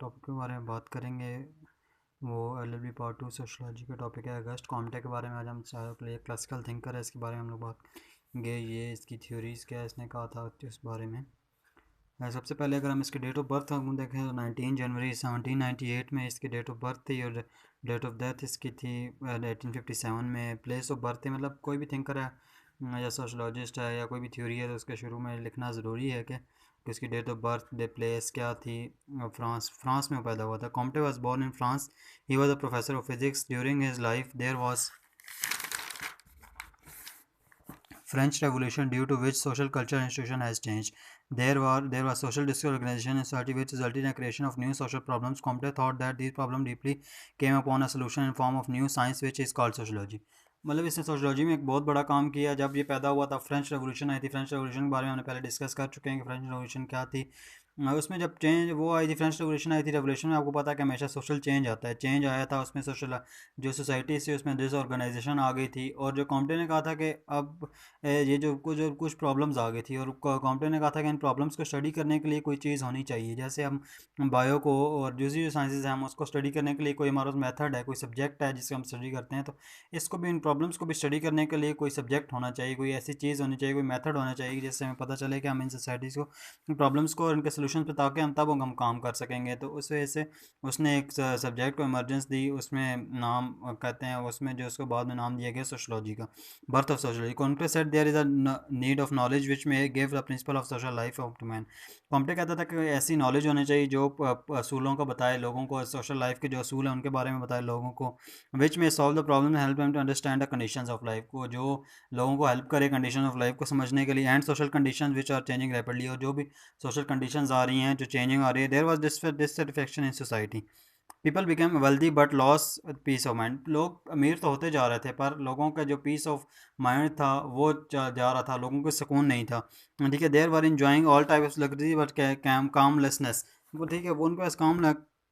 Topic के बारे में बात करेंगे। वो एलएलबी पार्ट 2 सोशलॉजी का टॉपिक है। अगस्ट कॉम्टे के बारे में आज हम क्लासिकल थिंकर है, इसके बारे में हम लोग बात करेंगे। ये इसकी थ्योरीज़ क्या है, इसने कहा था इस बारे में। सबसे पहले अगर हम इसके डेट ऑफ बर्थ हम देखें तो 19 जनवरी 1798 में इसकी डेट ऑफ बर्थ थी, और डेट ऑफ डेथ इसकी थी 1857 में। प्लेस ऑफ बर्थ है, मतलब कोई भी थिंकर है या सोशलॉजिस्ट है या कोई भी थ्योरी है तो उसके शुरू में लिखना ज़रूरी है कि उसकी date of birth, day, place क्या थी। फ्रांस में पैदा हुआ था। Comte was born in France. He was a professor of physics during his life. There was French Revolution, due to which social culture institution has changed. There was social disorganization in society, which resulted in the creation of new social problems. Comte thought that these problems deeply came upon a solution in form of new science, which is called sociology. मतलब इसने sociology में एक बहुत बड़ा काम किया। जब ये पैदा हुआ था, फ्रेंच रेवोल्यूशन आई थी। फ्रेंच रेवोल्यूशन के बारे में हमने पहले डिस्कस कर चुके हैं कि फ्रेंच रेवोल्यूशन क्या थी। उसमें जब चेंज वो आई थी, फ्रेंच रेवोल्यूशन आई थी। रेवोल्यूशन में आपको पता है कि हमेशा सोशल चेंज आता है। चेंज आया था उसमें सोशल जो सोसाइटी थी उसमें डिसऑर्गेनाइजेशन आ गई थी। और जो कॉम्टे ने कहा था कि अब ये जो कुछ प्रॉब्लम्स आ गई थी, और कॉम्टे ने कहा था कि इन प्रॉब्लम्स को स्टडी करने के लिए कोई चीज़ होनी चाहिए। जैसे हम बायो को और दूसरी जो साइंसेज हैं हम उसको स्टडी करने के लिए कोई हमारा मेथड है, कोई सब्जेक्ट है जिससे हम स्टडी करते हैं। तो इसको भी, इन प्रॉब्लम्स को भी स्टडी करने के लिए कोई सब्जेक्ट होना चाहिए, कोई ऐसी चीज़ होनी चाहिए, कोई मेथड होना चाहिए जिससे हमें पता चले कि हम इन सोसाइटीज़ को, इन प्रॉब्लम्स को और इनके सोल्यूशन पे ताकि हम तब हम काम कर सकेंगे। तो उस वजह से उसने एक सब्जेक्ट को इमरजेंस दी। उसमें नाम कहते हैं, उसमें जो उसको बाद में नाम दिया गया सोशलॉजी का, birth of sociology. Comte said there is a need of knowledge which may give the principle of social life of man. Comte कहता था कि ऐसी नॉलेज होनी चाहिए जो असूलों को बताए लोगों को, सोशल लाइफ के जो असूल हैं उनके बारे में बताए लोगों को। विच में solve the problem, help them to understand the conditions of life को, जो लोगों को हेल्प करे कंडीशन ऑफ लाइफ को समझने के लिए। And social condition which are changing rapidly, और जो भी सोशल कंडीशंस आ रही हैं, जो चेंजिंग आ रही है। There was dissatisfaction in society. People became wealthy but loss peace of mind. लोग अमीर तो होते जा रहे थे पर लोगों का जो पीस ऑफ माइंड था वो जा रहा था, लोगों को सुकून नहीं था। ठीक है। There were enjoying all type of luxury but calmlessness. वो ठीक है, वो उनके पास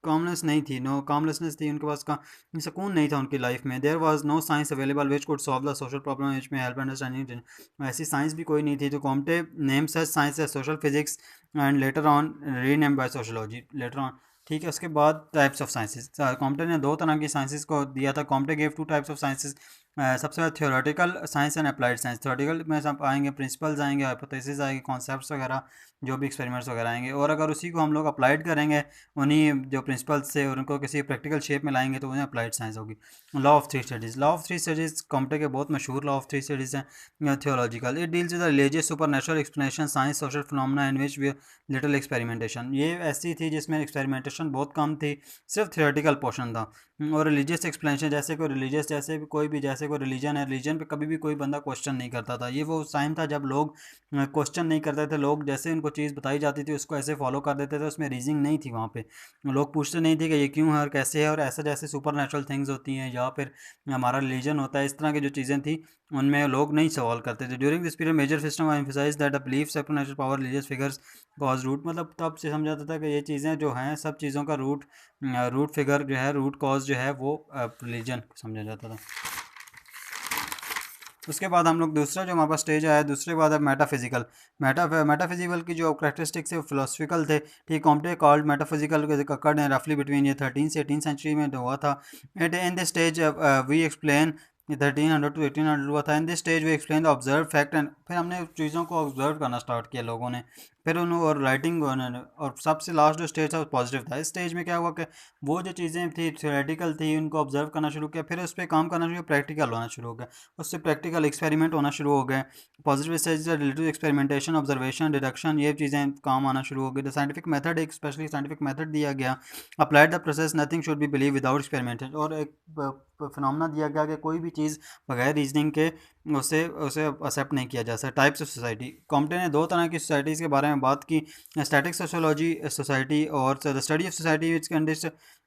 कामनेस नहीं थी, नो कामलेसनेस थी उनके पास, का सुकून नहीं था उनकी लाइफ में। There was no science available which could solve the social problem which में हेल्प अंडरस्टैंडिंग। ऐसी साइंस भी कोई नहीं थी। तो कॉम्टे नेम्स सच साइंस है social physics and later on rename by sociology later on. ठीक है। उसके बाद टाइप्स ऑफ साइंसेस, कॉम्टे ने दो तरह की साइंसेस को दिया था। Comte gave two types of sciences. सबसे पहले theoretical science and applied science. Theoretical में सब आएंगे प्रिंसिपल्स आएंगे, हाइपोथेसिस आएंगे, कॉन्सेप्ट्स वगैरह, जो भी एक्सपेरिमेंट्स वगैरह आएंगे। और अगर उसी को हम लोग अप्लाइड करेंगे, उन्हीं जो प्रिंसिपल्स से और उनको किसी प्रैक्टिकल शेप में लाएंगे, तो उन्हें अप्लाइड साइंस होगी। Law of three studies. Law of three studies Comte के बहुत मशहूर लॉ ऑफ थ्री स्टडीज़ हैं। Theological, it deals with religious supernatural explanation science social phenomena in which we little experimentation. ये ऐसी थी जिसमें experimentation बहुत कम थी, सिर्फ थियोरेटिकल पोर्शन था। और रिलीजियस एक्सप्लेनेशन, जैसे कोई रिलीजियस, जैसे भी कोई भी, जैसे कोई रिलीजन है, रिलीजन पे कभी भी कोई बंदा क्वेश्चन नहीं करता था। ये वो टाइम था जब लोग क्वेश्चन नहीं करते थे। लोग जैसे उनको चीज़ बताई जाती थी उसको ऐसे फॉलो कर देते थे, उसमें रीजनिंग नहीं थी वहाँ पे। लोग पूछते नहीं थे कि ये क्यों है और कैसे है, और ऐसा जैसे सुपर नेचुरल थिंग्स होती हैं या फिर हमारा रिलीजन होता है, इस तरह की जो चीज़ें थी उनमें लोग नहीं सवाल करते थे। During this period major system emphasise that the belief supernatural power religious figures cause root. मतलब तब से समझा जाता था कि ये चीज़ें जो हैं सब चीज़ों का रूट फिगर जो है, रूट कॉज जो है वो रिलीजन समझा जाता था। उसके बाद हम लोग दूसरा जो हमारे पास स्टेज आया, दूसरे बाद है मेटाफिजिकल। मेटाफिजिकल की जो करैक्टरिस्टिक्स है फिलोसफिकल थे। ठीक, कॉम्टे कॉल्ड मेटाफिजिकल ककर्ड है रफली बिटवीन ये 13 से 18 सेंचुरी में हुआ था। It in this stage we explain 1300 to 1800 हुआ था। In this stage we explain the observe fact and, फिर हमने चीज़ों को ऑब्जर्व करना स्टार्ट किया लोगों ने, फिर उन्होंने और राइटिंग उन्होंने, और सबसे लास्ट जो स्टेज था वो पॉजिटिव था। इस स्टेज में क्या हुआ कि वो जो चीज़ें थी थियोरेटिकल थी उनको ऑब्जर्व करना शुरू किया, फिर उस पर काम करना शुरू किया, प्रैक्टिकल होना शुरू हो गया, उससे प्रैक्टिकल एक्सपेरिमेंट होना शुरू हो गए। Positive stage relative experimentation, observation, deduction, ये चीज़ें काम आना शुरू हो गई। द साइंटिफिक मेथड, एक स्पेशली साइंटिफिक मेथड दिया गया। Applied the process, nothing should be believe without experimentation, और एक फिनोमेना दिया गया कि कोई भी चीज़ बगैर रीजनिंग के उसे उसे एक्सेप्ट नहीं किया जा सकता। टाइप्स ऑफ सोसाइटी, कॉम्टे ने दो तरह की सोसाइटीज़ के बारे में बात की। स्टैटिक सोशोलॉजी सोसाइटी और the study of society which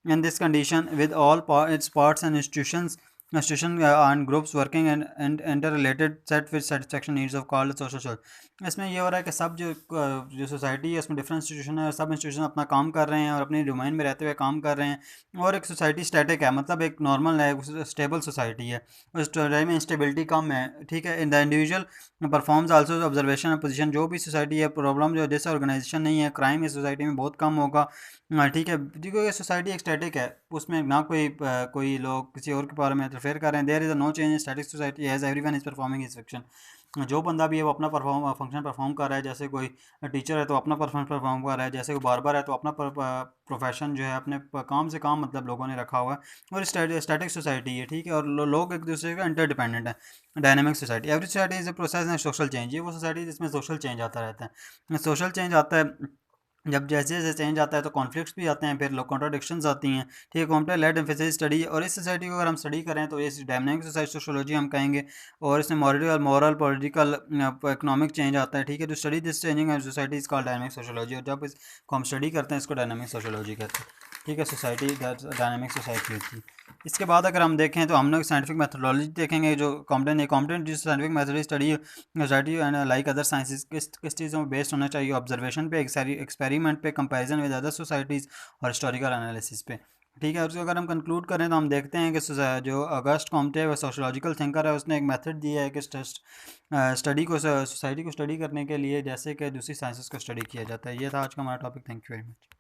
in this condition with all its parts and institution and groups working and interrelated set with satisfaction needs of called social. इसमें ये हो रहा है कि सब जो सोसाइटी है उसमें डिफरेंट इंस्टीट्यूशन है और सब इंस्टीट्यूशन अपना काम कर रहे हैं और अपनी डोमेन में रहते हुए काम कर रहे हैं। और एक सोसाइटी स्टैटिक है, मतलब एक नॉर्मल है, स्टेबल सोसाइटी है, उस सोसाइटी में इंस्टेबिलिटी कम है, ठीक है। In the individual performs also observation और पोजीशन। जो भी सोसाइटी है, प्रॉब्लम जो जैसे ऑर्गेनाइजेशन नहीं है, क्राइम इस सोसाइटी में बहुत कम होगा, ठीक है। क्योंकि ये सोसाइटी एक स्टैटिक है, उसमें ना कोई लोग किसी और के बारे में इंटरफेयर कर रहे हैं। There is no change in static society as everyone is performing his fiction. जो बंदा भी है वो अपना फंक्शन परफॉर्म कर रहा है। जैसे कोई टीचर है तो अपना परफॉर्म परफॉर्म कर रहा है, जैसे कोई बार्बर है तो अपना प्रोफेशन जो है अपने काम से काम मतलब लोगों ने रखा हुआ है। और स्टैटिक सोसाइटी है, ठीक है। और लोग एक दूसरे का इंटरडिपेंडेंट है। Dynamic society, every society is a process and social change. ये वो सोसाइटी है जिसमें सोशल चेंज आता रहता है। सोशल चेंज आता है जब जैसे जैसे चेंज आता है तो कॉन्फ्लिक्ट्स भी आते हैं, फिर लोग कॉन्ट्राडिक्शंस आती हैं, ठीक है। कॉम्प्लेक्स लेड एम्फेसिस स्टडी, और इस सोसाइटी को अगर हम स्टडी करें तो इस डायनामिक सोसाइटी सोशोलॉजी हम कहेंगे। और इसमें मॉरल पॉलिटिकल इकोनॉमिक चेंज आता है, ठीक है। तो study this changing society is called dynamic sociology. और जब इसको हम स्टडी करते हैं इसको डायनामिक सोशोलॉजी कहते हैं, ठीक है। सोसाइटी डायनामिक सोसाइटी होती है। इसके बाद अगर हम देखें तो हम लोग साइंटिफिक मेथोडोलॉजी देखेंगे, जो कॉम्पिटेंट जो scientific methodology study society and like other sciences किस चीज़ों में बेस्ड होना चाहिए। ऑब्जर्वेशन पे, एक्सपेरिमेंट पे, कंपैरिजन विद अदर सोसाइटीज़ और हिस्टोरिकल एनालिसिस पे, ठीक है। और उसको अगर हम कंक्लूड करें तो हम देखते हैं कि जो अगस्ट कॉम्टे है वो सोशोलॉजिकल थिंकर है। उसने एक मेथड दिया है कि स्टडी को सोसाइटी को स्टडी करने के लिए जैसे कि दूसरी साइंसेस को स्टडी किया जाता है। ये था आज का हमारा topic. Thank you very much.